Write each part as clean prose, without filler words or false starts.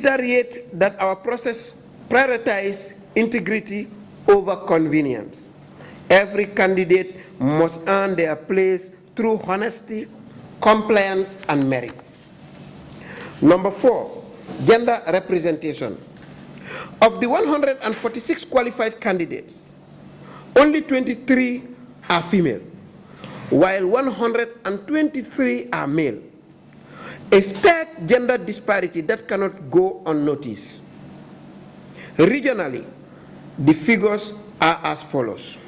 reiterate that our process prioritizes integrity over convenience. Every candidate must earn their place through honesty, compliance, and merit. Number 4, gender representation. Of the 146 qualified candidates, only 23 are female, while 123 are male. A stark gender disparity that cannot go unnoticed. Regionally, the figures are as follows.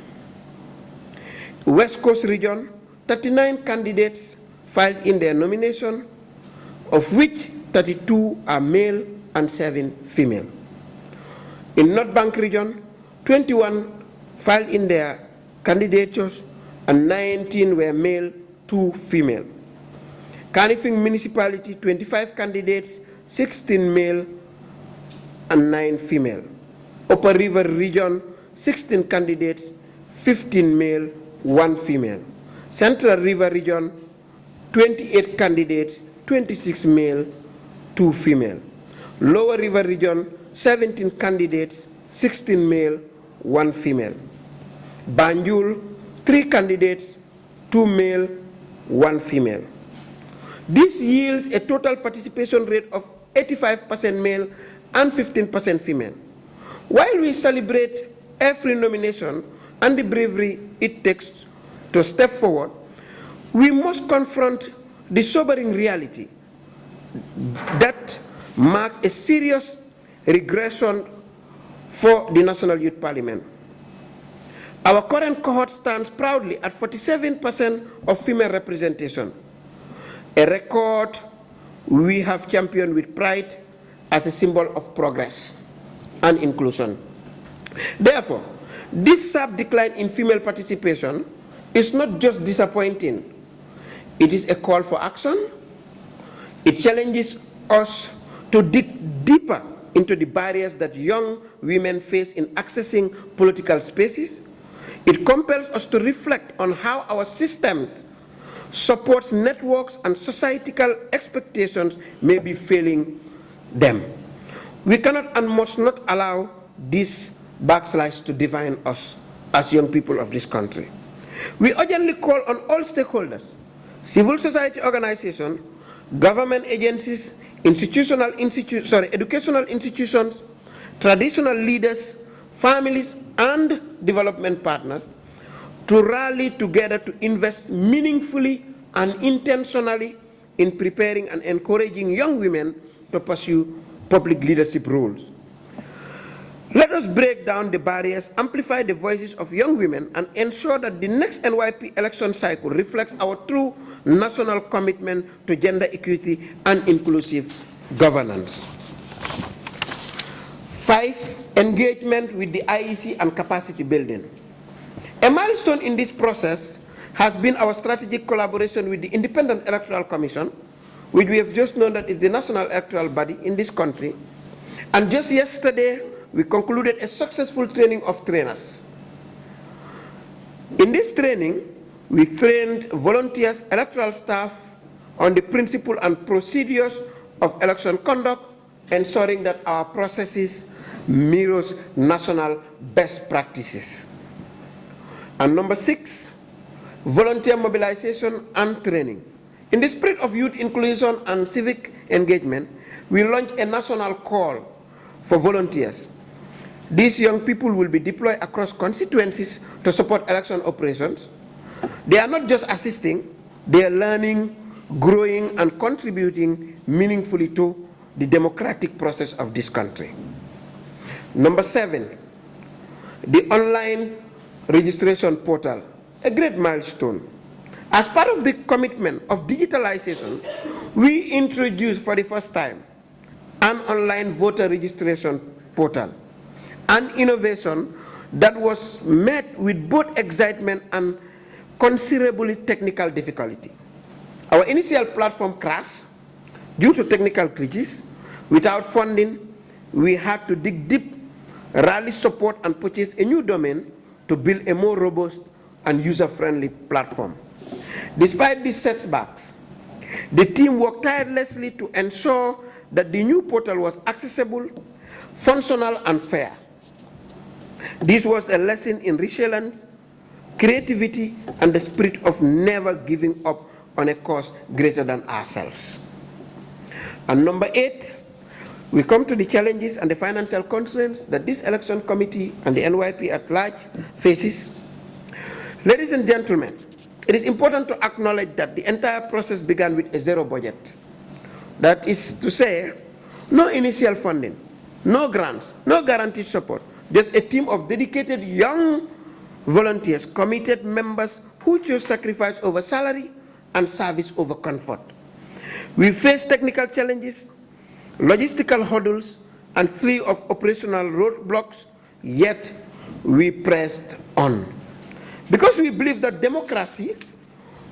West Coast region, 39 candidates filed in their nomination, of which 32 are male and 7 female. In North Bank region, 21 filed in their candidatures and 19 were male, 2 female. Kanifing municipality, 25 candidates, 16 male and 9 female. Upper River region, 16 candidates, 15 male, 1 female. Central River region, 28 candidates, 26 male, 2 female. Lower River region, 17 candidates, 16 male, 1 female. Banjul, 3 candidates, 2 male, 1 female. This yields a total participation rate of 85% male and 15% female. While we celebrate every nomination and the bravery it takes to step forward, we must confront the sobering reality that marks a serious regression for the National Youth Parliament. Our current cohort stands proudly at 47% of female representation, a record we have championed with pride as a symbol of progress and inclusion. Therefore, this sharp decline in female participation is not just disappointing, it is a call for action. It challenges us to dig deeper into the barriers that young women face in accessing political spaces. It compels us to reflect on how our systems supports networks and societal expectations may be failing them. We cannot and must not allow these backslides to define us as young people of this country. We urgently call on all stakeholders, civil society organizations, government agencies, educational institutions, traditional leaders, families, and development partners to rally together to invest meaningfully and intentionally in preparing and encouraging young women to pursue public leadership roles. Let us break down the barriers, amplify the voices of young women, and ensure that the next NYP election cycle reflects our true national commitment to gender equity and inclusive governance. 5, engagement with the IEC and capacity building. A milestone in this process has been our strategic collaboration with the Independent Electoral Commission, which we have just known that is the national electoral body in this country. And just yesterday, we concluded a successful training of trainers. In this training, we trained volunteers, electoral staff on the principle and procedures of election conduct, ensuring that our processes mirrors national best practices. And number 6, volunteer mobilization and training. In the spirit of youth inclusion and civic engagement, we launched a national call for volunteers. These young people will be deployed across constituencies to support election operations. They are not just assisting, they are learning, growing, and contributing meaningfully to the democratic process of this country. Number 7, the online registration portal, a great milestone. As part of the commitment of digitalization, we introduced for the first time an online voter registration portal, an innovation that was met with both excitement and considerably technical difficulty. Our initial platform crashed due to technical glitches. Without funding, we had to dig deep, rally support, and purchase a new domain to build a more robust and user-friendly platform. Despite these setbacks, the team worked tirelessly to ensure that the new portal was accessible, functional, and fair. This was a lesson in resilience, creativity, and the spirit of never giving up on a cause greater than ourselves. And number 8, we come to the challenges and the financial constraints that this election committee and the NYP at large faces. Ladies and gentlemen, it is important to acknowledge that the entire process began with a zero budget. That is to say, no initial funding, no grants, no guaranteed support, just a team of dedicated young volunteers, committed members who chose sacrifice over salary and service over comfort. We faced technical challenges, logistical hurdles, and 3 of operational roadblocks, yet we pressed on. Because we believe that democracy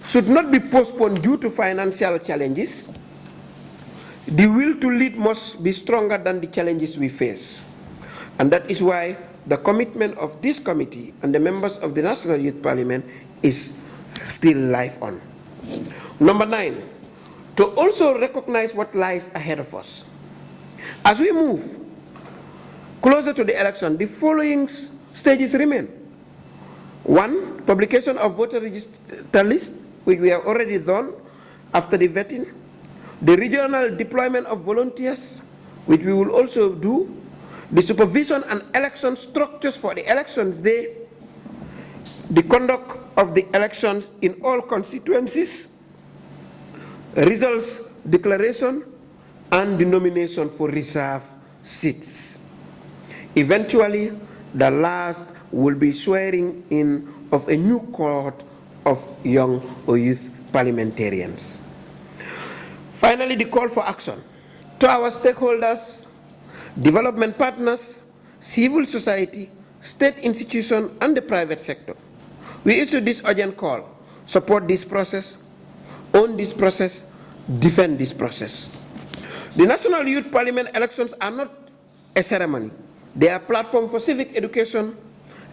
should not be postponed due to financial challenges, the will to lead must be stronger than the challenges we face. And that is why the commitment of this committee and the members of the National Youth Parliament is still live on. Number 9, to also recognize what lies ahead of us. As we move closer to the election, the following stages remain. 1, publication of voter register list, which we have already done after the vetting. The regional deployment of volunteers, which we will also do. The supervision and election structures for the elections day. The conduct of the elections in all constituencies. Results declaration and the nomination for reserve seats. Eventually, the last will be swearing in of a new cohort of young or youth parliamentarians. Finally, the call for action. To our stakeholders, development partners, civil society, state institutions, and the private sector, we issue this urgent call: support this process, own this process, defend this process. The National Youth Parliament elections are not a ceremony. They are a platform for civic education,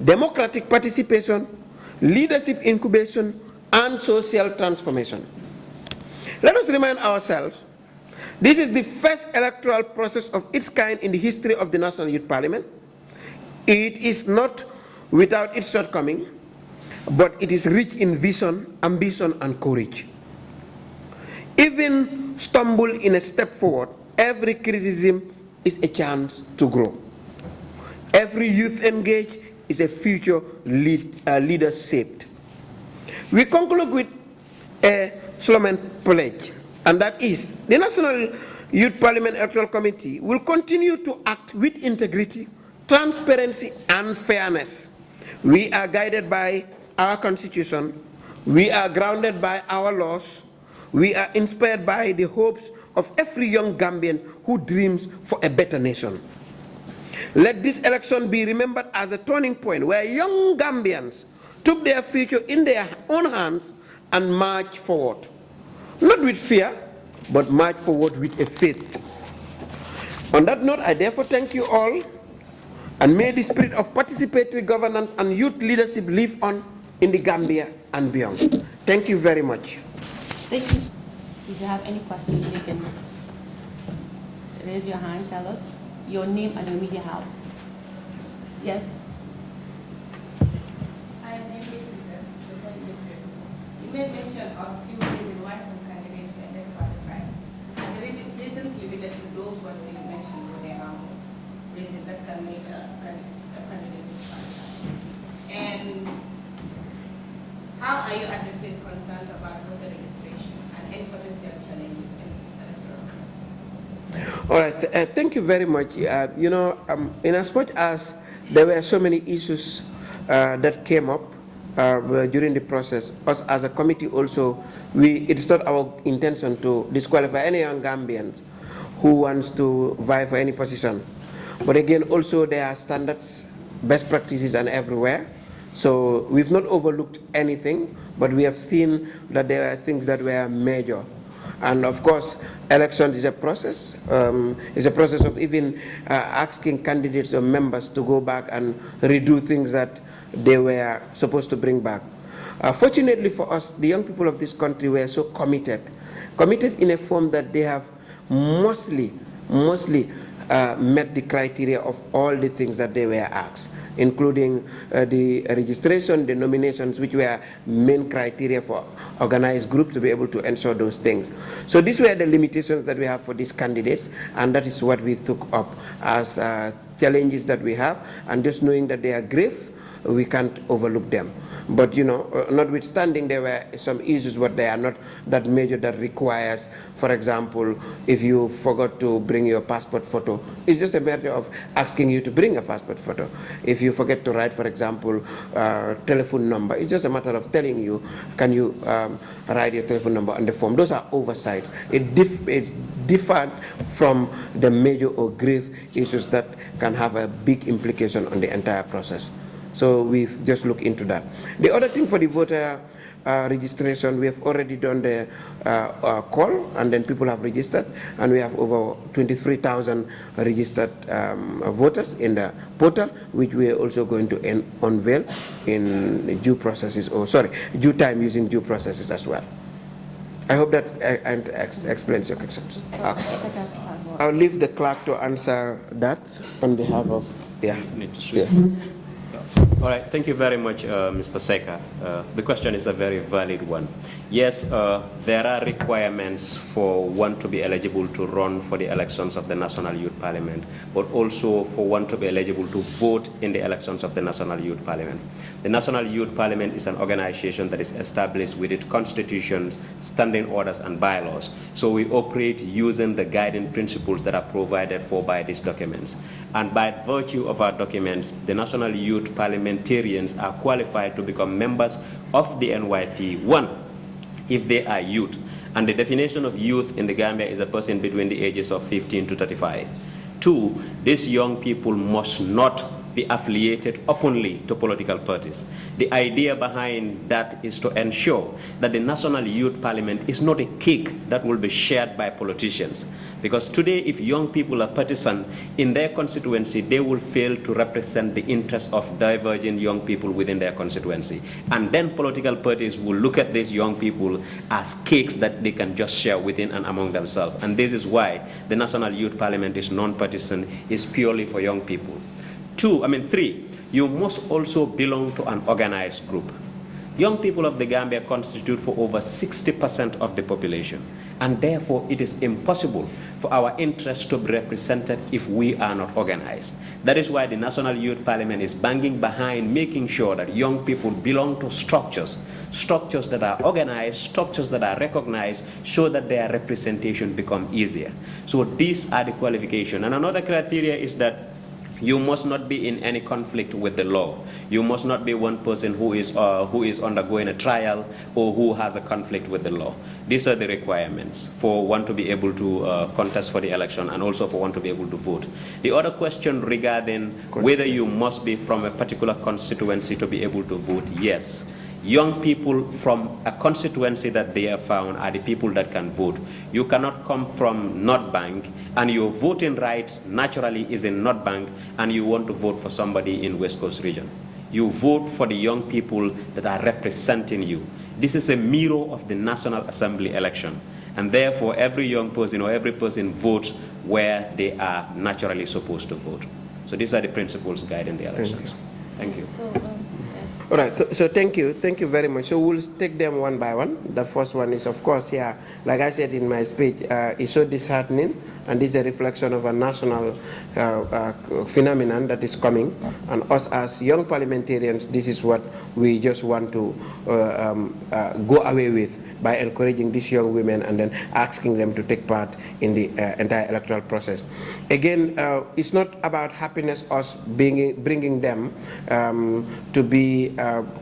democratic participation, leadership incubation, and social transformation. Let us remind ourselves, this is the first electoral process of its kind in the history of the National Youth Parliament. It is not without its shortcoming, but it is rich in vision, ambition, and courage. Even stumble in a step forward, every criticism is a chance to grow. Every youth engaged is a future leader shaped. We conclude with a solemn pledge, and that is, the National Youth Parliament Electoral Committee will continue to act with integrity, transparency, and fairness. We are guided by our Constitution, we are grounded by our laws, we are inspired by the hopes of every young Gambian who dreams for a better nation. Let this election be remembered as a turning point where young Gambians took their future in their own hands and marched forward. Not with fear, but march forward with a faith. On that note, I therefore thank you all, and may the spirit of participatory governance and youth leadership live on in the Gambia and beyond. Thank you very much. Thank you. If you have any questions, you can raise your hand, tell us your name and your media house. Yes? I am Emily Caesar, the Holy District. You made mention of few reasons why some candidates were disqualified. And the reasons limited to those ones that you mentioned were their reasons that can make a candidate disqualified. And how are you addressing concerns about voter registration and any potential challenges in electoral process? All right, thank you very much. In as much as there were so many issues that came up during the process, us as a committee also, it is not our intention to disqualify any young Gambians who wants to vie for any position. But again, also there are standards, best practices and everywhere. So we've not overlooked anything, but we have seen that there are things that were major. And of course, elections is a process. It's a process of even asking candidates or members to go back and redo things that they were supposed to bring back. Fortunately for us, the young people of this country were so committed in a form that they have mostly mostly met the criteria of all the things that they were asked, including the registration, the nominations, which were main criteria for organized groups to be able to ensure those things. So these were the limitations that we have for these candidates, and that is what we took up as challenges that we have, and just knowing that they are grave, we can't overlook them. But notwithstanding, there were some issues, but they are not that major that requires, for example, if you forgot to bring your passport photo, it's just a matter of asking you to bring a passport photo. If you forget to write, for example, telephone number, it's just a matter of telling you, can you write your telephone number on the form? Those are oversights. It's different from the major or grave issues that can have a big implication on the entire process. So we've just looked into that. The other thing for the voter registration, we have already done the call, and then people have registered, and we have over 23,000 registered voters in the portal, which we are also going to unveil in due processes, due time, using due processes as well. I hope that explains your questions. I'll leave the clerk to answer that on behalf of, All right, thank you very much, Mr. Seka. The question is a very valid one. Yes, there are requirements for one to be eligible to run for the elections of the National Youth Parliament, but also for one to be eligible to vote in the elections of the National Youth Parliament. The National Youth Parliament is an organization that is established with its constitutions, standing orders, and bylaws. So we operate using the guiding principles that are provided for by these documents. And by virtue of our documents, the National Youth Parliamentarians are qualified to become members of the NYP, one, if they are youth. And the definition of youth in the Gambia is a person between the ages of 15 to 35. Two, these young people must not be affiliated openly to political parties. The idea behind that is to ensure that the National Youth Parliament is not a cake that will be shared by politicians. Because today, if young people are partisan in their constituency, they will fail to represent the interests of divergent young people within their constituency. And then political parties will look at these young people as cakes that they can just share within and among themselves. And this is why the National Youth Parliament is non-partisan, is purely for young people. Three, you must also belong to an organized group. Young people of the Gambia constitute for over 60% of the population, and therefore it is impossible for our interests to be represented if we are not organized. That is why the National Youth Parliament is banging behind making sure that young people belong to structures that are organized, structures that are recognized, so that their representation become easier. So these are the qualifications. And another criteria is that you must not be in any conflict with the law. You must not be one person who is undergoing a trial or who has a conflict with the law. These are the requirements for one to be able to contest for the election, and also for one to be able to vote. The other question regarding whether you must be from a particular constituency to be able to vote, yes. Young people from a constituency that they have found are the people that can vote. You cannot come from North Bank and your voting right naturally is in North Bank, and you want to vote for somebody in West Coast region. You vote for the young people that are representing you. This is a mirror of the National Assembly election, and therefore every young person or every person votes where they are naturally supposed to vote. So these are the principles guiding the elections. Thank you. All right, so thank you very much. So we'll take them one by one. The first one is, of course, like I said in my speech, it's so disheartening, and this is a reflection of a national phenomenon that is coming. And us as young parliamentarians, this is what we just want to go away with, by encouraging these young women and then asking them to take part in the entire electoral process. Again, it's not about happiness, us bringing them to be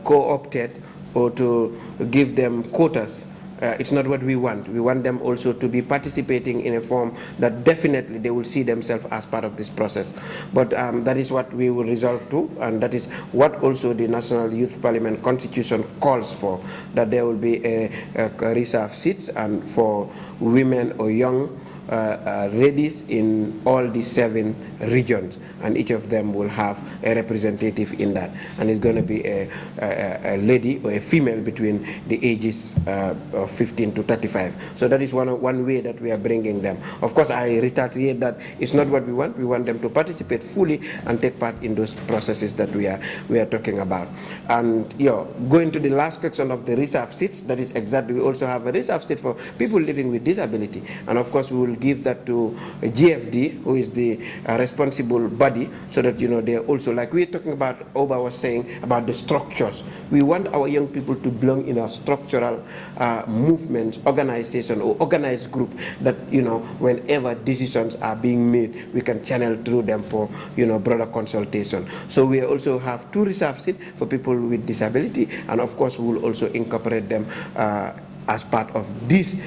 co-opted or to give them quotas. It's not what we want. We want them also to be participating in a form that definitely they will see themselves as part of this process. But that is what we will resolve to, and that is what also the National Youth Parliament Constitution calls for, that there will be a reserve seats and for women or young ladies in all the 7 regions, and each of them will have a representative in that, and it's going to be a lady or a female between the ages of 15 to 35. So that is one way that we are bringing them. Of course, I reiterate that it's not what we want. We want them to participate fully and take part in those processes that we are talking about. And going to the last question of the reserve seats, that is exactly, we also have a reserve seat for people living with disability, and of course we will give that to GFD, who is the responsible body, so that they're also, like we're talking about, Oba was saying about the structures. We want our young people to belong in a structural movement, organization, or organized group that whenever decisions are being made, we can channel through them for broader consultation. So we also have 2 reserve seats for people with disability, and of course we will also incorporate them as part of these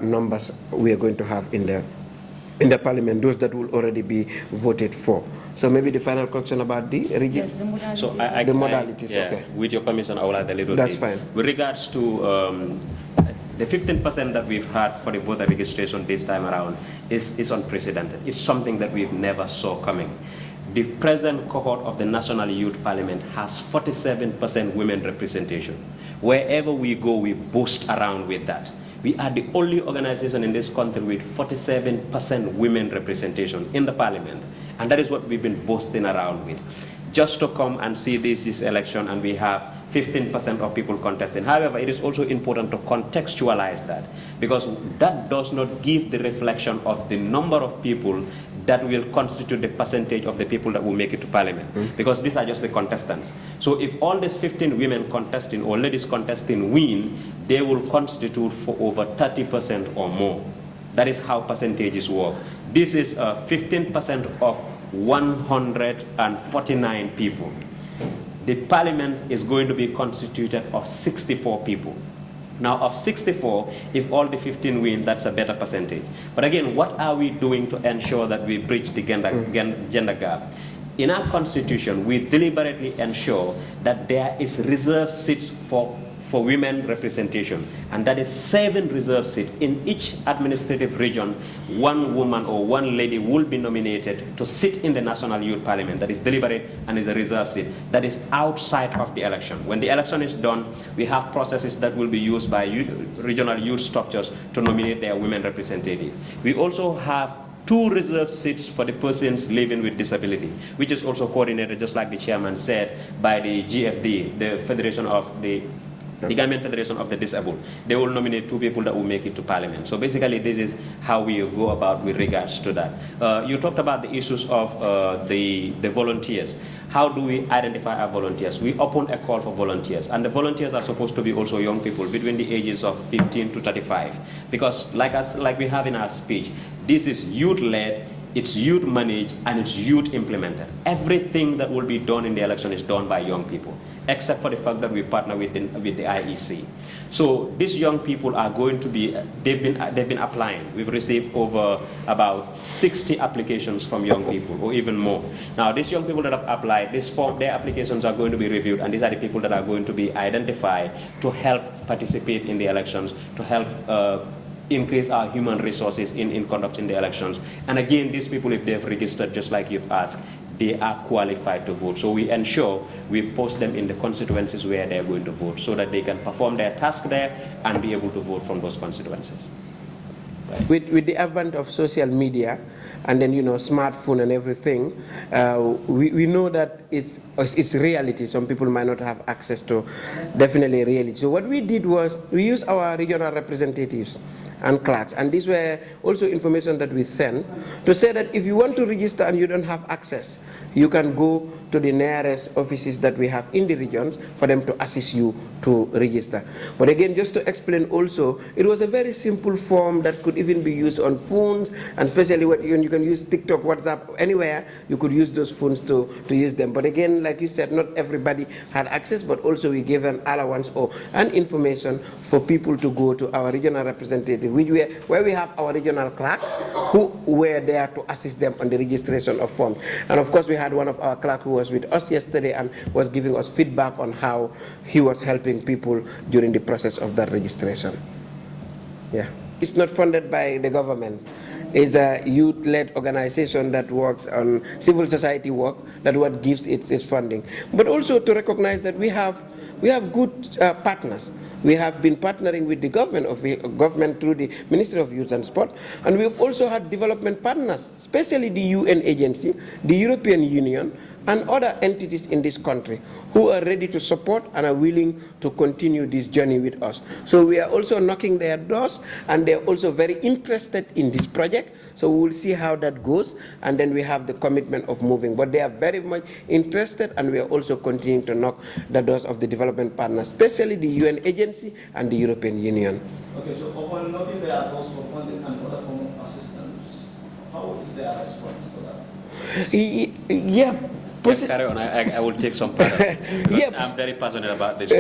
numbers we are going to have in the parliament, those that will already be voted for. So maybe the final question about the Yes, the modalities. So the modalities, yeah, okay. With your permission, I will add a little That's bit. fine. With regards to the 15% that we've had for the voter registration this time around is unprecedented. It's something that we've never saw coming. The present cohort of the National Youth Parliament has 47% women representation. Wherever we go, we boast around with that. We are the only organization in this country with 47% women representation in the parliament. And that is what we've been boasting around with. Just to come and see this election and we have 15% of people contesting. However, it is also important to contextualize that, because that does not give the reflection of the number of people that will constitute the percentage of the people that will make it to parliament, because these are just the contestants. So if all these 15 women contesting or ladies contesting win, they will constitute for over 30% or more. That is how percentages work. This is 15% of 149 people. The parliament is going to be constituted of 64 people. Now, of 64, if all the 15 win, that's a better percentage. But again, what are we doing to ensure that we bridge the gender gap? In our constitution, we deliberately ensure that there is reserved seats for women representation, and that is 7 reserved seats. In each administrative region, 1 woman or 1 lady will be nominated to sit in the National Youth Parliament. That is deliberate and is a reserved seat. That is outside of the election. When the election is done, we have processes that will be used by regional youth structures to nominate their women representative. We also have 2 reserved seats for the persons living with disability, which is also coordinated, just like the chairman said, by the GFD, the Federation of the Gambian Federation of the Disabled. They will nominate 2 people that will make it to parliament. So basically, this is how we go about with regards to that. You talked about the issues of the volunteers. How do we identify our volunteers? We open a call for volunteers, and the volunteers are supposed to be also young people between the ages of 15 to 35. Because like we have in our speech, this is youth-led, it's youth managed, and it's youth implemented. Everything that will be done in the election is done by young people, except for the fact that we partner with the IEC. So these young people are going to be, they've been applying. We've received over about 60 applications from young people, or even more. Now, these young people that have applied, their applications are going to be reviewed, and these are the people that are going to be identified to help participate in the elections, to help increase our human resources in conducting the elections. And again, these people, if they've registered, just like you've asked, they are qualified to vote. So we ensure we post them in the constituencies where they're going to vote, so that they can perform their task there and be able to vote from those constituencies. Right. With the advent of social media, and then smartphone and everything, we know that it's reality. Some people might not have access to definitely reality. So what we did was we used our regional representatives and clerks, and these were also information that we sent to say that if you want to register and you don't have access, you can go to the nearest offices that we have in the regions for them to assist you to register. But again, just to explain also, it was a very simple form that could even be used on phones, and especially when you can use TikTok, WhatsApp, anywhere, you could use those phones to use them. But again, like you said, not everybody had access, but also we gave an allowance and information for people to go to our regional representative, where we have our regional clerks who were there to assist them on the registration of forms. And of course, we had one of our clerks who was with us yesterday and was giving us feedback on how he was helping people during the process of that registration. Yeah. It's not funded by the government. is a youth-led organization that works on civil society work, that what gives its funding. But also to recognize that we have good partners. We have been partnering with the government through the Ministry of Youth and Sport, and we've also had development partners, especially the UN agency, the European Union, and other entities in this country who are ready to support and are willing to continue this journey with us. So we are also knocking their doors, and they're also very interested in this project. So we will see how that goes, and then we have the commitment of moving. But they are very much interested, and we are also continuing to knock the doors of the development partners, especially the UN agency and the European Union. Okay, so upon knocking their doors for funding and other form of assistance, how is their response to that? Yeah. Yes, carry on. I will take some part of it. Yeah. I'm very passionate about this.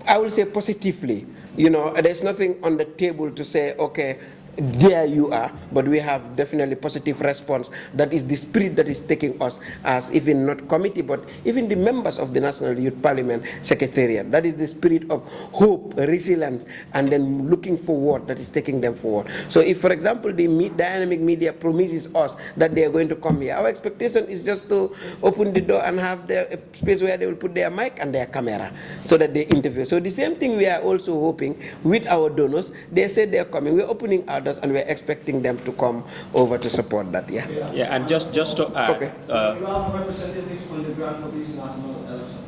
I will say positively. You know, there's nothing on the table to say, okay, there you are, but we have definitely positive response. That is the spirit that is taking us as even not committee, but even the members of the National Youth Parliament Secretariat. That is the spirit of hope, resilience, and then looking forward that is taking them forward. So if, for example, the dynamic media promises us that they are going to come here, our expectation is just to open the door and have a space where they will put their mic and their camera so that they interview. So the same thing we are also hoping with our donors. They said they are coming. We're opening our doors, and we're expecting them to come over to support that. Yeah. Yeah, and just to add, okay. You have representatives on the ground for this national election,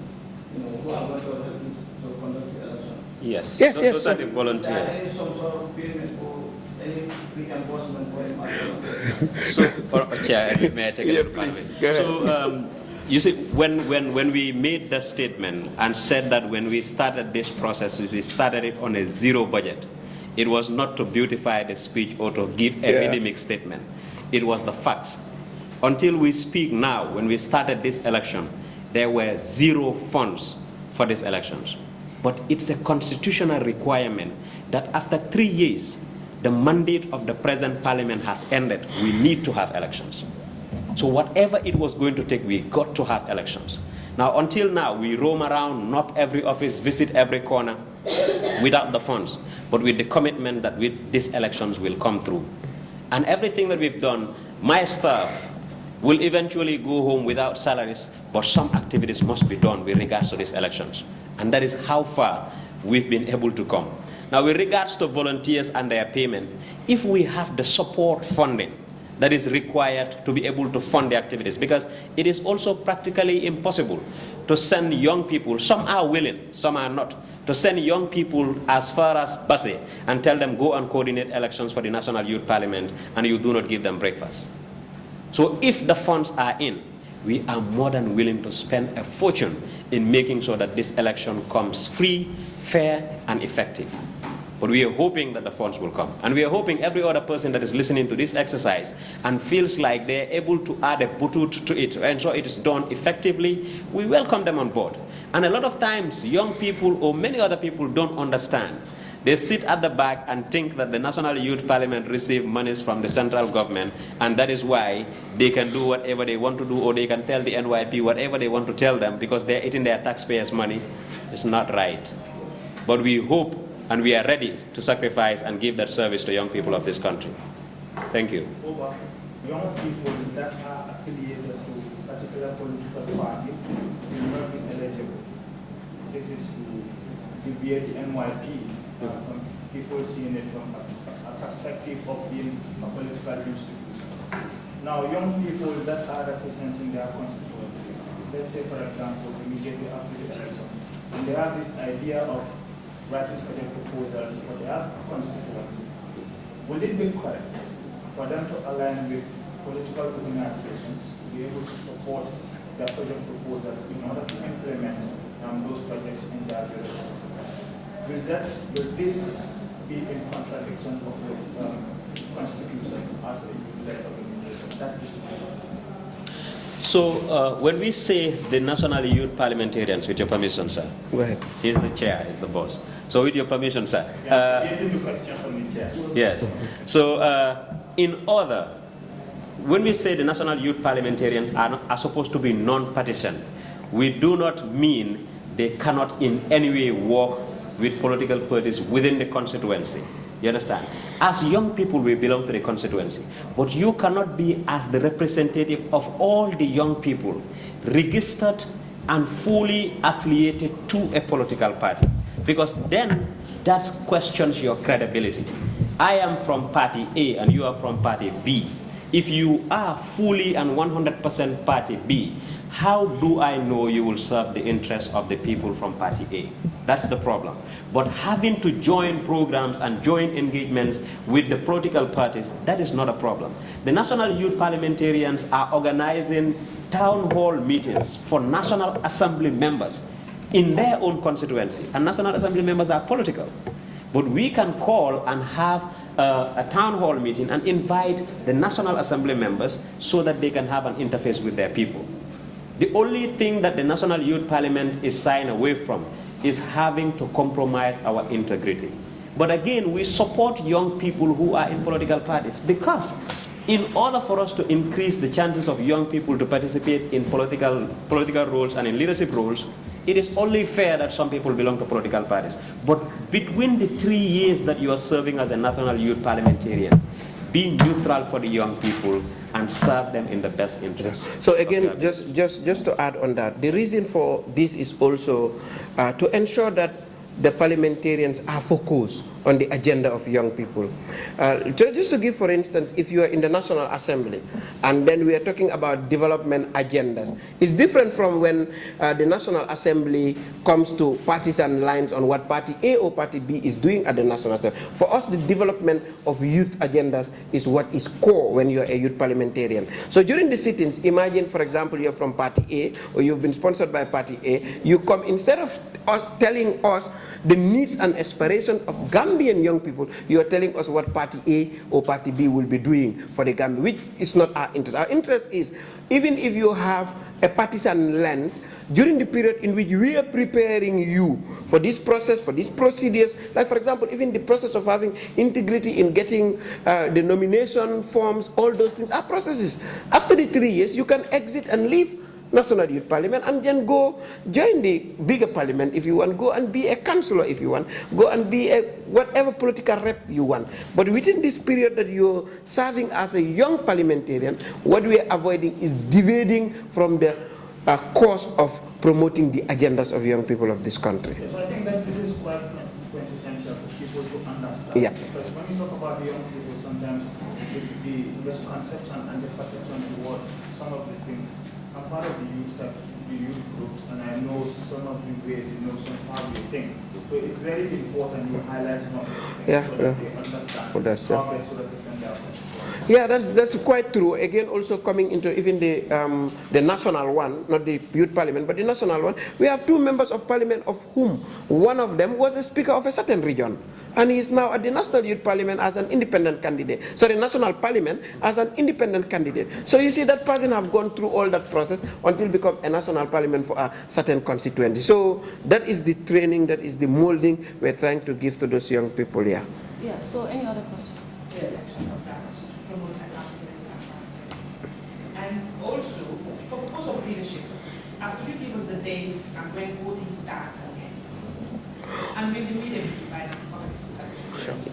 you know, who are going to conduct the election. yes, Yes, those are the Is volunteers. there some sort of payment for any reimbursement for him? So, Chair, may I take a look at it? Go ahead. So, you see, when we made the statement and said that when we started this process, we started it on a zero budget. It was not to beautify the speech or to give a rhythmic statement. It was the facts. Until we speak now, when we started this election, there were zero funds for these elections. But it's a constitutional requirement that after 3 years, the mandate of the present parliament has ended. We need to have elections. So whatever it was going to take, we got to have elections. Now, until now, we roam around, knock every office, visit every corner without the funds, but with the commitment that these elections will come through. And everything that we've done, my staff will eventually go home without salaries, but some activities must be done with regards to these elections. And that is how far we've been able to come. Now, with regards to volunteers and their payment, if we have the support funding that is required to be able to fund the activities, because it is also practically impossible to send young people, some are willing, some are not, to send young people as far as Basse and tell them go and coordinate elections for the National Youth Parliament, and you do not give them breakfast. So if the funds are in, we are more than willing to spend a fortune in making sure that this election comes free, fair, and effective. But we are hoping that the funds will come. And we are hoping every other person that is listening to this exercise and feels like they're able to add a butut to it, and so it is done effectively, we welcome them on board. And a lot of times, young people or many other people don't understand. They sit at the back and think that the National Youth Parliament receive monies from the central government, and that is why they can do whatever they want to do, or they can tell the NYP whatever they want to tell them because they're eating their taxpayers' money. It's not right. But we hope and we are ready to sacrifice and give that service to young people of this country. Thank you. Over young people that are affiliated to particular political parties will not be eligible. This is to deviate the NYP from people seeing it from a perspective of being a political institution. Now, young people that are representing their constituencies, let's say, for example, immediately after the election, and they have this idea of writing project proposals for their constituencies, would it be correct for them to align with political organizations to be able to support their project proposals in order to implement those projects in their various communities? Will this be in contradiction of the Constitution as a youth-led organization? That is my understanding. So when we say the National Youth Parliamentarians, with your permission, sir. Go ahead. He's the chair, he's the boss. So with your permission, sir. Question from the chair. Yes. So in order, when we say the National Youth Parliamentarians are supposed to be non-partisan, we do not mean they cannot in any way work with political parties within the constituency. You understand? As young people, we belong to the constituency, but you cannot be as the representative of all the young people registered and fully affiliated to a political party, because then that questions your credibility. I am from party A and you are from party B. If you are fully and 100% party B, how do I know you will serve the interests of the people from party A? That's the problem. But having to join programs and join engagements with the political parties, that is not a problem. The National Youth Parliamentarians are organizing town hall meetings for National Assembly members in their own constituency. And National Assembly members are political. But we can call and have a town hall meeting and invite the National Assembly members so that they can have an interface with their people. The only thing that the National Youth Parliament is shying away from is having to compromise our integrity. But again, we support young people who are in political parties, because in order for us to increase the chances of young people to participate in political roles and in leadership roles, it is only fair that some people belong to political parties. But between the 3 years that you are serving as a National Youth Parliamentarian, be neutral for the young people and serve them in the best interest. So again, just to add on that, the reason for this is also to ensure that the parliamentarians are focused on the agenda of young people. Just to give, for instance, if you are in the National Assembly and then we are talking about development agendas, it's different from when the National Assembly comes to partisan lines on what party A or party B is doing at the National Assembly. For us, the development of youth agendas is what is core when you're a youth parliamentarian. So during the sit-ins, imagine, for example, you're from party A or you've been sponsored by party A, you come, instead of telling us the needs and aspirations of Gambian young people, you are telling us what party A or party B will be doing for the Gambia, which is not our interest. Our interest is, even if you have a partisan lens, during the period in which we are preparing you for this process, for these procedures, like for example, even the process of having integrity in getting the nomination forms, all those things are processes. After the 3 years, you can exit and leave National Youth Parliament and then go join the bigger parliament if you want, go and be a councillor if you want, go and be a whatever political rep you want. But within this period that you're serving as a young parliamentarian, what we are avoiding is deviating from the course of promoting the agendas of young people of this country. So I think that this is quite quintessential for people to understand. Yeah. Because when you talk about the young people, sometimes the misconception and the perception towards some of these things. I'm part of the youth groups, and I know some of you where you know some how you think. So it's very important you highlight some of these things so that they understand how best to represent their constituency. Yeah, that's quite true. Again, also coming into even the national one, not the youth parliament, but the national one, we have 2 members of parliament of whom one of them was a speaker of a certain region. And he is now at the National Youth Parliament as an independent candidate. So the National Parliament as an independent candidate. So you see that person have gone through all that process until become a National Parliament for a certain constituency. So that is the training, that is the molding we're trying to give to those young people, yeah. Yeah, so any other question? And also, for purpose of leadership, after you give us the dates and when voting starts and ends, and when the media will divide the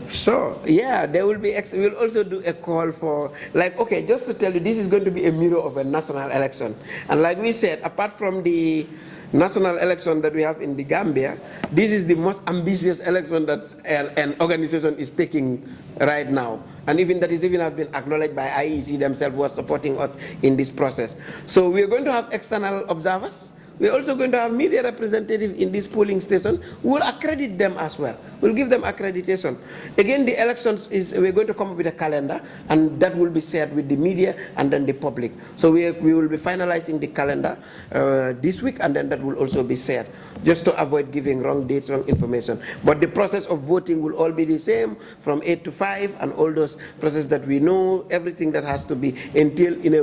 So, yeah, there will be, we'll also do a call for, like, okay, just to tell you, this is going to be a mirror of a national election. And like we said, apart from the national election that we have in the Gambia, this is the most ambitious election that an organization is taking right now. And even that is even has been acknowledged by IEC themselves, who are supporting us in this process. So we are going to have external observers. We're also going to have media representatives in this polling station. We'll accredit them as well. We'll give them accreditation. Again, the elections we're going to come up with a calendar, and that will be shared with the media and then the public. So we will be finalizing the calendar this week, and then that will also be shared, just to avoid giving wrong dates, wrong information. But the process of voting will all be the same, from 8 to 5, and all those processes that we know, everything that has to be entailed in a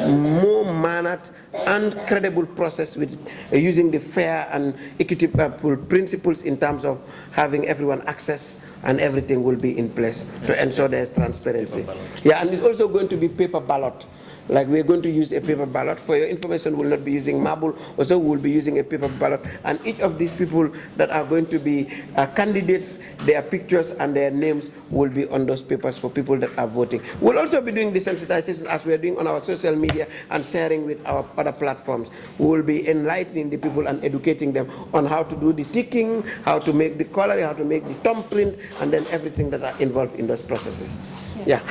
more mannered and credible process with using the fair and equitable principles in terms of having everyone access, and everything will be in place to ensure there's transparency. Yeah, and it's also going to be paper ballot. Like we're going to use a paper ballot. For your information, we'll not be using marble, also we'll be using a paper ballot. And each of these people that are going to be candidates, their pictures and their names will be on those papers for people that are voting. We'll also be doing desensitization as we're doing on our social media and sharing with our other platforms. We will be enlightening the people and educating them on how to do the ticking, how to make the coloring, how to make the thumbprint, and then everything that are involved in those processes. Yeah.